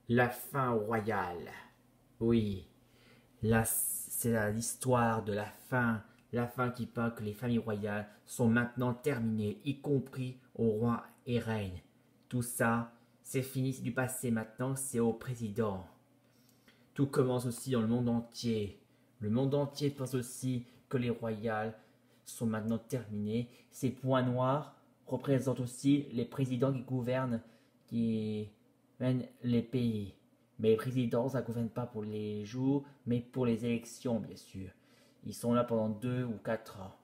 La fin royale. Oui, c'est l'histoire de la fin. La fin qui parle que les familles royales sont maintenant terminées, y compris au roi et reine. Tout ça, c'est fini, c'est du passé maintenant, c'est au président. Tout commence aussi dans le monde entier. Le monde entier pense aussi que les royales sont maintenant terminées. Ces points noirs représentent aussi les présidents qui mènent les pays. Mais les présidents, ça ne gouverne pas pour les jours, mais pour les élections, bien sûr. Ils sont là pendant 2 ou 4 ans.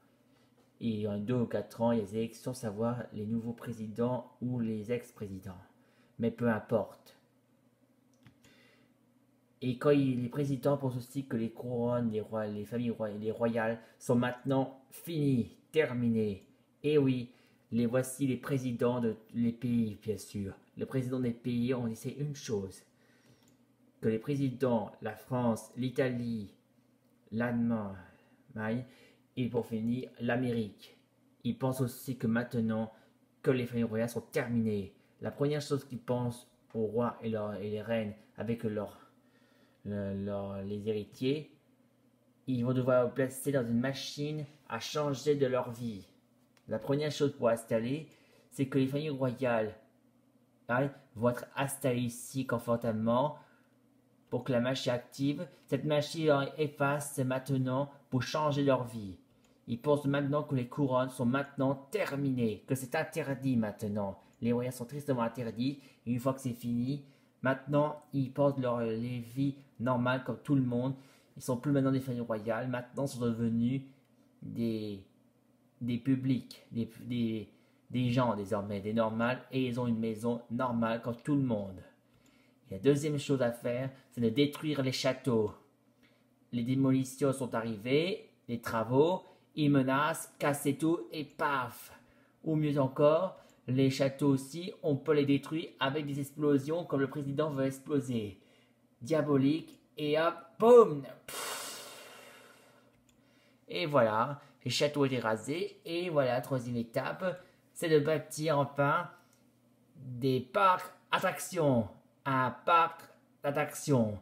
Et en 2 ou 4 ans, il y a des élections, savoir les nouveaux présidents ou les ex-présidents. Mais peu importe. Et quand les présidents pensent aussi que les couronnes, les familles les royales sont maintenant finies, terminées. Et oui, voici les présidents de les pays, bien sûr. Les présidents des pays ont dit c'est une chose. Que les présidents, la France, l'Italie, l'Allemagne, et pour finir, l'Amérique. Ils pensent aussi que maintenant que les familles royales sont terminées, la première chose qu'ils pensent aux rois et les reines avec les héritiers, ils vont devoir placer dans une machine à changer de leur vie. La première chose pour installer, c'est que les familles royales vont être installées ici confortablement pour que la machine active. Cette machine leur efface maintenant pour changer leur vie. Ils pensent maintenant que les couronnes sont maintenant terminées, que c'est interdit maintenant. Les royales sont tristement interdits. Et une fois que c'est fini, maintenant ils pensent les vies normales comme tout le monde. Ils sont plus maintenant des familles royales. Maintenant, ils sont devenus des, des publics, des gens désormais, des normales. Et ils ont une maison normale comme tout le monde. Et la deuxième chose à faire, c'est de détruire les châteaux. Les démolitions sont arrivées, les travaux, ils menacent, casser tout et paf. Ou mieux encore, les châteaux aussi, on peut les détruire avec des explosions comme le président veut exploser. Diabolique, et hop, boum. Et voilà, les châteaux étaient rasés, et voilà, troisième étape, c'est de bâtir enfin des parcs attractions. Un parc d'attractions.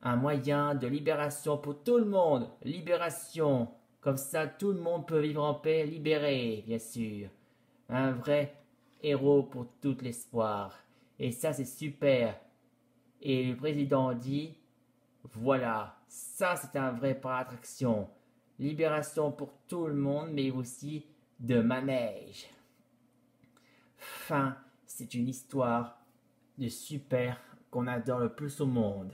Un moyen de libération pour tout le monde. Libération. Comme ça, tout le monde peut vivre en paix, libéré, bien sûr. Un vrai héros pour tout l'espoir. Et ça, c'est super. Et le président dit, voilà, ça c'est un vrai parc d'attraction. Libération pour tout le monde, mais aussi de manège. Fin, c'est une histoire de super qu'on adore le plus au monde.